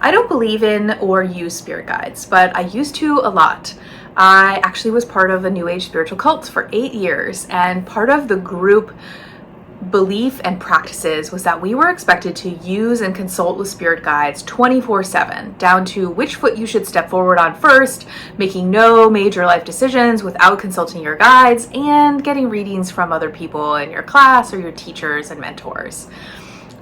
I don't believe in or use spirit guides, but I used to a lot. I actually was part of a New Age spiritual cult for 8 years, and part of the group belief and practices was that we were expected to use and consult with spirit guides 24/7, down to which foot you should step forward on first, making no major life decisions without consulting your guides, and getting readings from other people in your class or your teachers and mentors.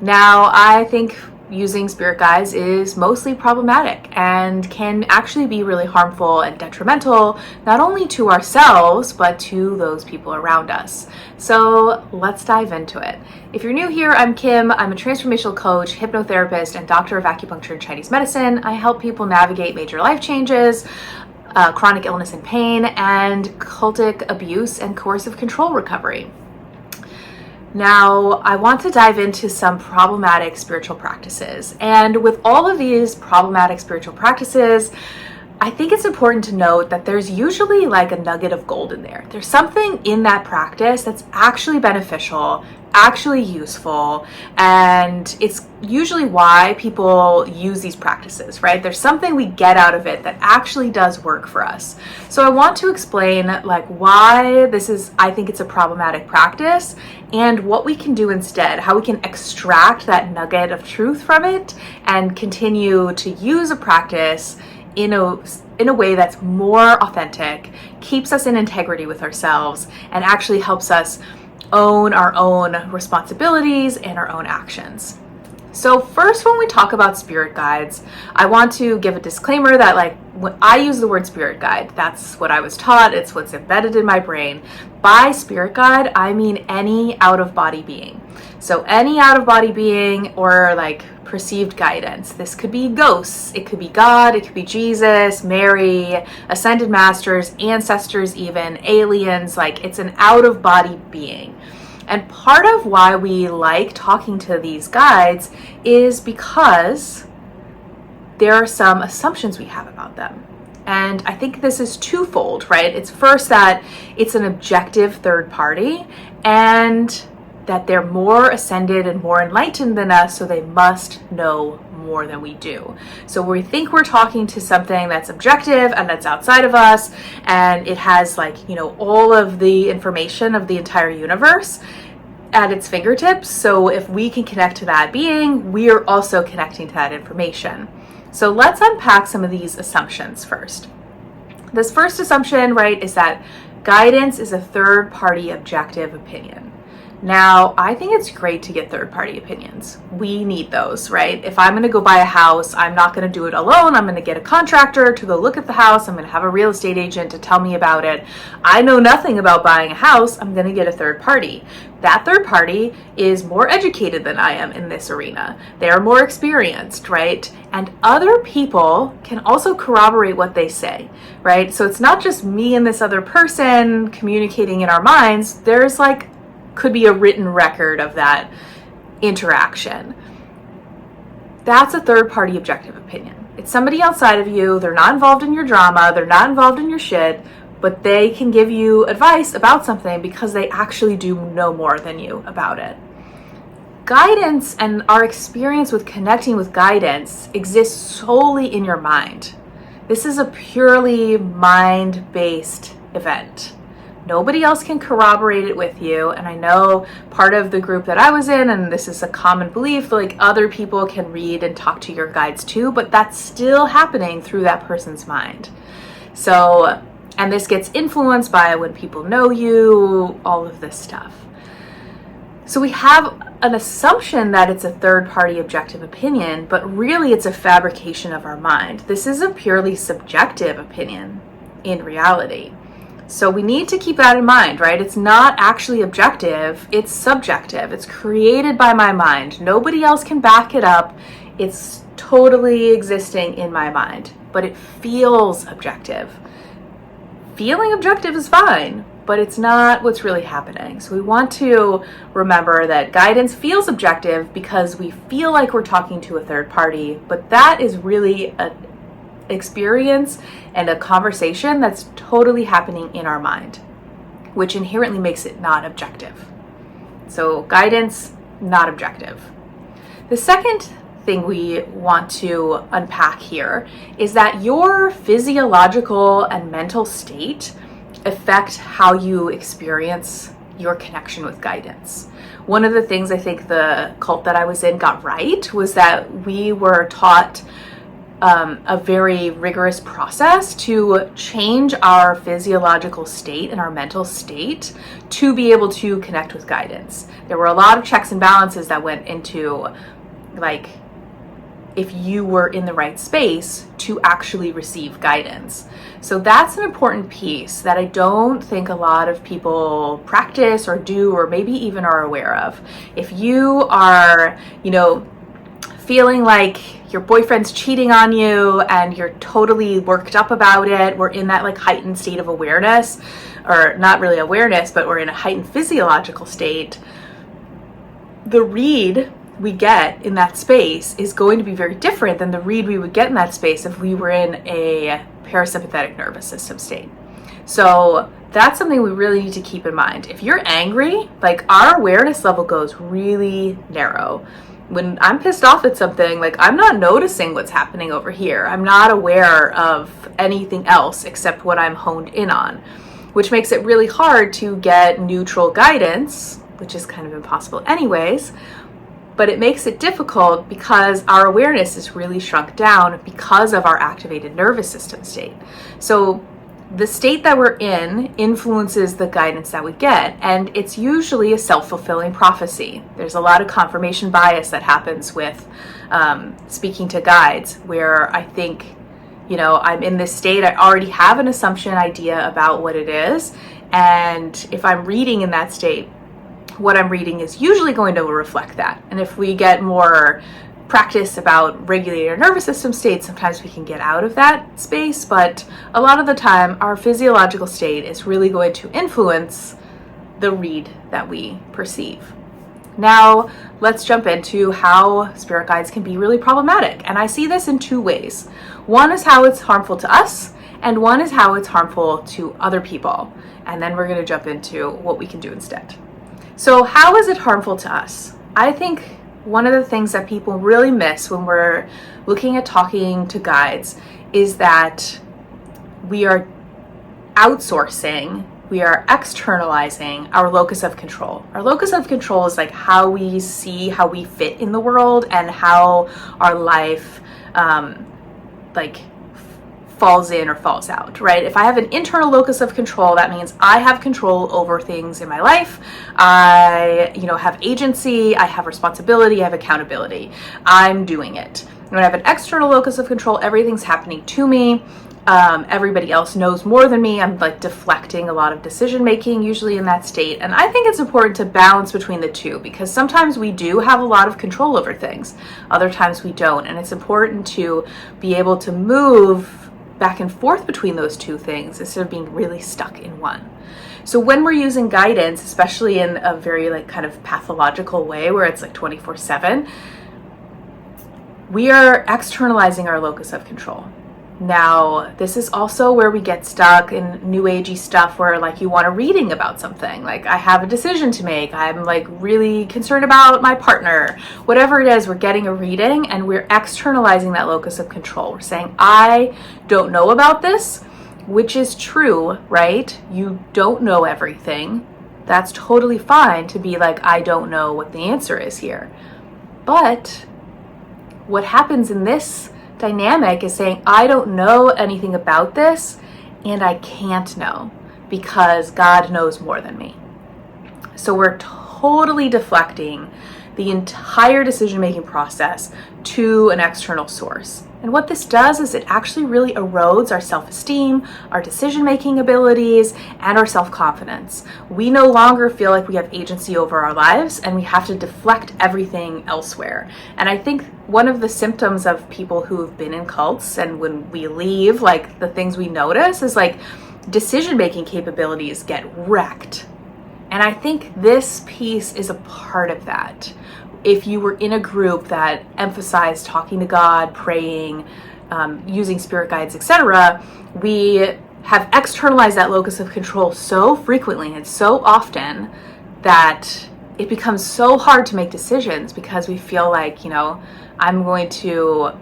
Now, I think using spirit guides is mostly problematic and can actually be really harmful and detrimental, not only to ourselves, but to those people around us. So let's dive into it. If you're new here, I'm Kim. I'm a transformational coach, hypnotherapist, and doctor of acupuncture and Chinese medicine. I help people navigate major life changes, chronic illness and pain, and cultic abuse and coercive control recovery. Now, I want to dive into some problematic spiritual practices. And with all of these problematic spiritual practices, I think it's important to note that there's usually like a nugget of gold in there. There's something in that practice that's actually beneficial, actually useful, and it's usually why people use these practices, right? There's something we get out of it that actually does work for us. So I want to explain like why I think it's a problematic practice and what we can do instead, how we can extract that nugget of truth from it and continue to use a practice in a way that's more authentic, keeps us in integrity with ourselves, and actually helps us own our own responsibilities and our own actions. So first, when we talk about spirit guides, I want to give a disclaimer that like when I use the word spirit guide, that's what I was taught. It's what's embedded in my brain. By spirit guide, I mean any out-of-body being. So any out-of-body being or like perceived guidance. This could be ghosts, it could be God, it could be Jesus, Mary, ascended masters, ancestors even, aliens, like it's an out-of-body being. And part of why we like talking to these guides is because there are some assumptions we have about them. And I think this is twofold, right? It's first that it's an objective third party and that they're more ascended and more enlightened than us, so they must know more than we do. So we think we're talking to something that's objective and that's outside of us, and it has like, all of the information of the entire universe at its fingertips. So if we can connect to that being, we are also connecting to that information. So let's unpack some of these assumptions first. This first assumption, right, is that guidance is a third-party objective opinion. Now, I think it's great to get third-party opinions. We need those, right? If I'm going to go buy a house, I'm not going to do it alone. I'm going to get a contractor to go look at the house. I'm going to have a real estate agent to tell me about it. I know nothing about buying a house. I'm going to get a third party. That third party is more educated than I am in this arena. They are more experienced, right? And other people can also corroborate what they say, right? So it's not just me and this other person communicating in our minds. There's could be a written record of that interaction. That's a third-party objective opinion. It's somebody outside of you. They're not involved in your drama. They're not involved in your shit, but they can give you advice about something because they actually do know more than you about it. Guidance and our experience with connecting with guidance exists solely in your mind. This is a purely mind-based event. Nobody else can corroborate it with you. And I know part of the group that I was in, and this is a common belief, like other people can read and talk to your guides too, but that's still happening through that person's mind. So, and this gets influenced by when people know you, all of this stuff. So we have an assumption that it's a third-party objective opinion, but really it's a fabrication of our mind. This is a purely subjective opinion in reality. So we need to keep that in mind, right? It's not actually objective, it's subjective. It's created by my mind. Nobody else can back it up. It's totally existing in my mind, but it feels objective. Feeling objective is fine, but it's not what's really happening. So we want to remember that guidance feels objective because we feel like we're talking to a third party, but that is really an experience and a conversation that's totally happening in our mind, which inherently makes it not objective. So guidance, not objective. The second thing we want to unpack here is that your physiological and mental state affect how you experience your connection with guidance. One of the things I think the cult that I was in got right was that we were taught a very rigorous process to change our physiological state and our mental state to be able to connect with guidance. There were a lot of checks and balances that went into, like, if you were in the right space to actually receive guidance. So that's an important piece that I don't think a lot of people practice or do, or maybe even are aware of. If you are, feeling like your boyfriend's cheating on you and you're totally worked up about it, we're in that like heightened state of awareness, or not really awareness, but we're in a heightened physiological state. The read we get in that space is going to be very different than the read we would get in that space if we were in a parasympathetic nervous system state. So that's something we really need to keep in mind. If you're angry, like, our awareness level goes really narrow. When I'm pissed off at something, like, I'm not noticing what's happening over here. I'm not aware of anything else except what I'm honed in on, which makes it really hard to get neutral guidance, which is kind of impossible anyways. But it makes it difficult because our awareness is really shrunk down because of our activated nervous system state. So the state that we're in influences the guidance that we get, and it's usually a self-fulfilling prophecy. There's a lot of confirmation bias that happens with speaking to guides, where I think, I'm in this state, I already have an assumption idea about what it is, and if I'm reading in that state, what I'm reading is usually going to reflect that. And if we get more practice about regulating our nervous system states, sometimes we can get out of that space, but a lot of the time our physiological state is really going to influence the read that we perceive. Now let's jump into how spirit guides can be really problematic, and I see this in two ways. One is how it's harmful to us, and one is how it's harmful to other people, and then we're going to jump into what we can do instead. So how is it harmful to us? I think one of the things that people really miss when we're looking at talking to guides is that we are outsourcing, we are externalizing our locus of control. Our locus of control is like how we see how we fit in the world and how our life falls in or falls out, right? If I have an internal locus of control, that means I have control over things in my life. I, have agency, I have responsibility, I have accountability. I'm doing it. When I have an external locus of control, everything's happening to me. Everybody else knows more than me. I'm like deflecting a lot of decision making usually in that state. And I think it's important to balance between the two, because sometimes we do have a lot of control over things. Other times we don't. And it's important to be able to move back and forth between those two things instead of being really stuck in one. So when we're using guidance, especially in a very kind of pathological way where it's like 24/7, we are externalizing our locus of control. Now, this is also where we get stuck in new agey stuff where you want a reading about something. Like, I have a decision to make. I'm really concerned about my partner. Whatever it is, we're getting a reading and we're externalizing that locus of control. We're saying, I don't know about this, which is true, right? You don't know everything. That's totally fine to be like, I don't know what the answer is here. But what happens in this dynamic is saying, I don't know anything about this and I can't know because God knows more than me. So we're totally deflecting the entire decision-making process to an external source. And what this does is it actually really erodes our self-esteem, our decision-making abilities, and our self-confidence. We no longer feel like we have agency over our lives, and we have to deflect everything elsewhere. And I think one of the symptoms of people who've been in cults, and when we leave, the things we notice is decision-making capabilities get wrecked. And I think this piece is a part of that. If you were in a group that emphasized talking to God, praying, using spirit guides, etc., we have externalized that locus of control so frequently and so often that it becomes so hard to make decisions because we feel like, I'm going to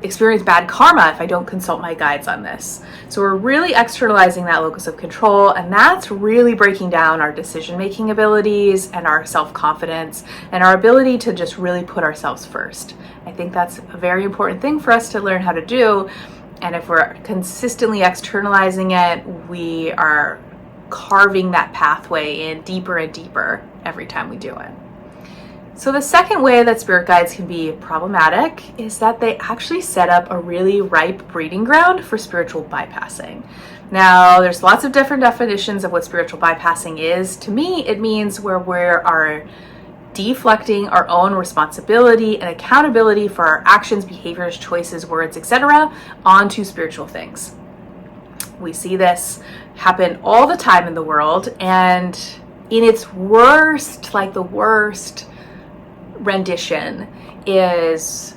experience bad karma if I don't consult my guides on this. So we're really externalizing that locus of control, and that's really breaking down our decision-making abilities and our self-confidence and our ability to just really put ourselves first. I think that's a very important thing for us to learn how to do. And if we're consistently externalizing it, we are carving that pathway in deeper and deeper every time we do it. So the second way that spirit guides can be problematic is that they actually set up a really ripe breeding ground for spiritual bypassing. Now, there's lots of different definitions of what spiritual bypassing is. To me, it means where we are deflecting our own responsibility and accountability for our actions, behaviors, choices, words, etc. onto spiritual things. We see this happen all the time in the world, and in its worst, like the worst rendition is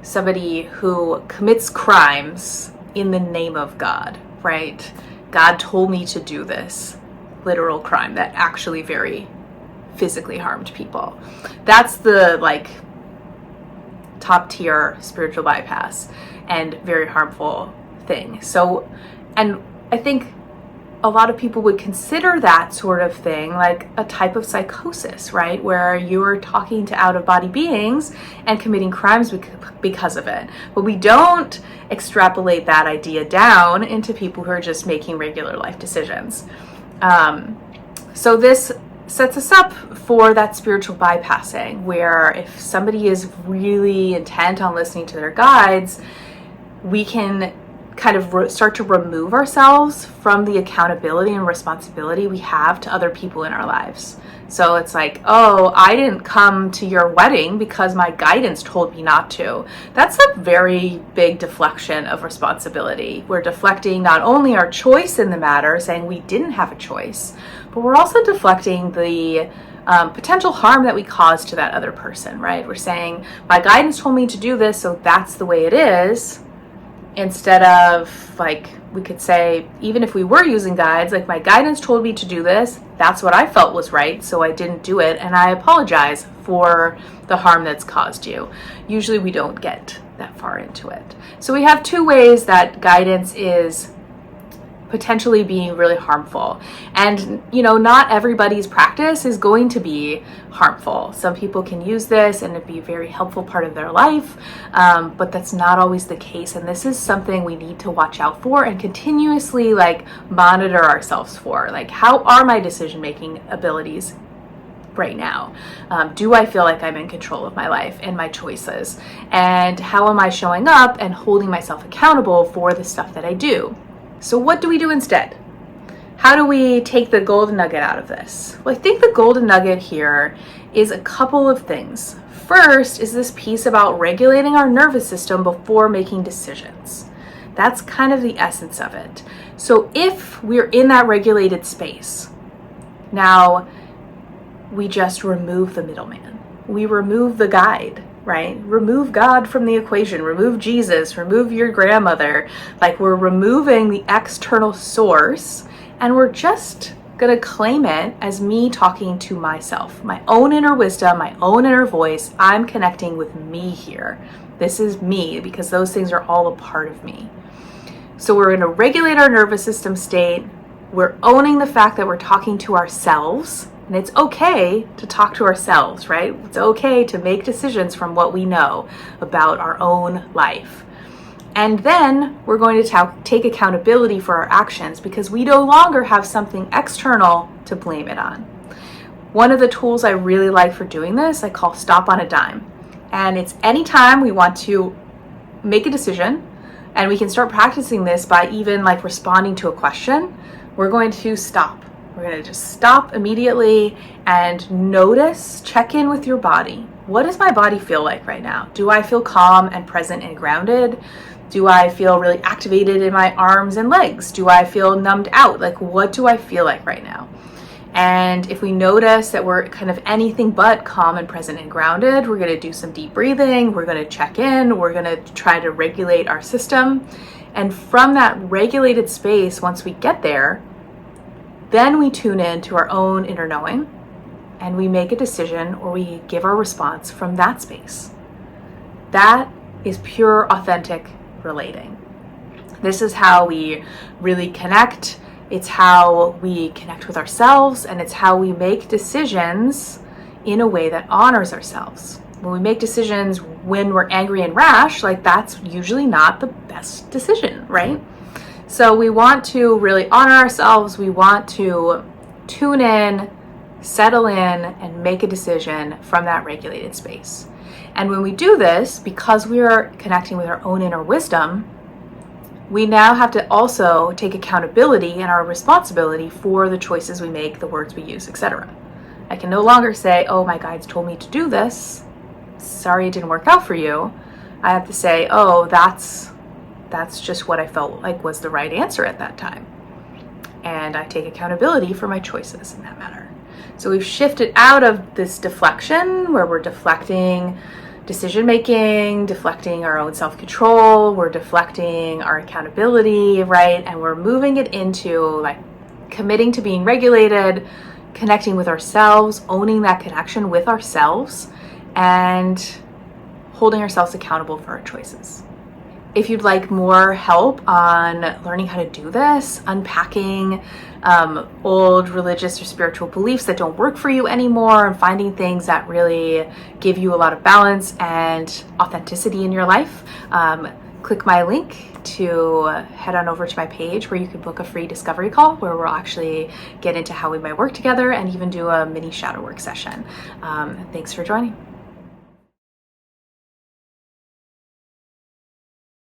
somebody who commits crimes in the name of God, right? God told me to do this literal crime that actually very physically harmed people. That's the top tier spiritual bypass and very harmful thing. So, and I think a lot of people would consider that sort of thing like a type of psychosis, right? Where you're talking to out-of-body beings and committing crimes because of it. But we don't extrapolate that idea down into people who are just making regular life decisions. So this sets us up for that spiritual bypassing, where if somebody is really intent on listening to their guides, we can kind of start to remove ourselves from the accountability and responsibility we have to other people in our lives. So it's like, oh, I didn't come to your wedding because my guidance told me not to. That's a very big deflection of responsibility. We're deflecting not only our choice in the matter, saying we didn't have a choice, but we're also deflecting the potential harm that we caused to that other person, right? We're saying, my guidance told me to do this, so that's the way it is. Instead of, we could say, even if we were using guides, my guidance told me to do this, that's what I felt was right, so I didn't do it, and I apologize for the harm that's caused you. Usually we don't get that far into it. So we have two ways that guidance is potentially being really harmful. And, not everybody's practice is going to be harmful. Some people can use this and it'd be a very helpful part of their life, but that's not always the case. And this is something we need to watch out for and continuously monitor ourselves for. How are my decision-making abilities right now? Do I feel like I'm in control of my life and my choices? And how am I showing up and holding myself accountable for the stuff that I do? So what do we do instead? How do we take the golden nugget out of this? Well, I think the golden nugget here is a couple of things. First is this piece about regulating our nervous system before making decisions. That's kind of the essence of it. So if we're in that regulated space, now we just remove the middleman. We remove the guide. Right? Remove God from the equation, remove Jesus, remove your grandmother. We're removing the external source, and we're just gonna claim it as me talking to myself, my own inner wisdom, my own inner voice. I'm connecting with me here. This is me, because those things are all a part of me. So we're gonna regulate our nervous system state. We're owning the fact that we're talking to ourselves. And it's okay to talk to ourselves, right? It's okay to make decisions from what we know about our own life. And then we're going to take accountability for our actions because we no longer have something external to blame it on. One of the tools I really like for doing this, I call stop on a dime. And it's anytime we want to make a decision, and we can start practicing this by even responding to a question, we're going to stop. We're going to just stop immediately and notice, check in with your body. What does my body feel like right now? Do I feel calm and present and grounded? Do I feel really activated in my arms and legs? Do I feel numbed out? What do I feel like right now? And if we notice that we're kind of anything but calm and present and grounded, we're going to do some deep breathing. We're going to check in. We're going to try to regulate our system. And from that regulated space, once we get there, then we tune in to our own inner knowing, and we make a decision or we give our response from that space. That is pure, authentic relating. This is how we really connect. It's how we connect with ourselves, and it's how we make decisions in a way that honors ourselves. When we make decisions when we're angry and rash, like that's usually not the best decision, right? So we want to really honor ourselves. We want to tune in, settle in, and make a decision from that regulated space. And when we do this, because we are connecting with our own inner wisdom, we now have to also take accountability and our responsibility for the choices we make, the words we use, etc. I can no longer say, oh, my guides told me to do this. Sorry it didn't work out for you. I have to say, oh, that's just what I felt like was the right answer at that time. And I take accountability for my choices in that matter. So we've shifted out of this deflection where we're deflecting decision making, deflecting our own self-control, we're deflecting our accountability, right? And we're moving it into like committing to being regulated, connecting with ourselves, owning that connection with ourselves, and holding ourselves accountable for our choices. If you'd like more help on learning how to do this, unpacking old religious or spiritual beliefs that don't work for you anymore, and finding things that really give you a lot of balance and authenticity in your life, click my link to head on over to my page where you can book a free discovery call where we'll actually get into how we might work together and even do a mini shadow work session. Thanks for joining.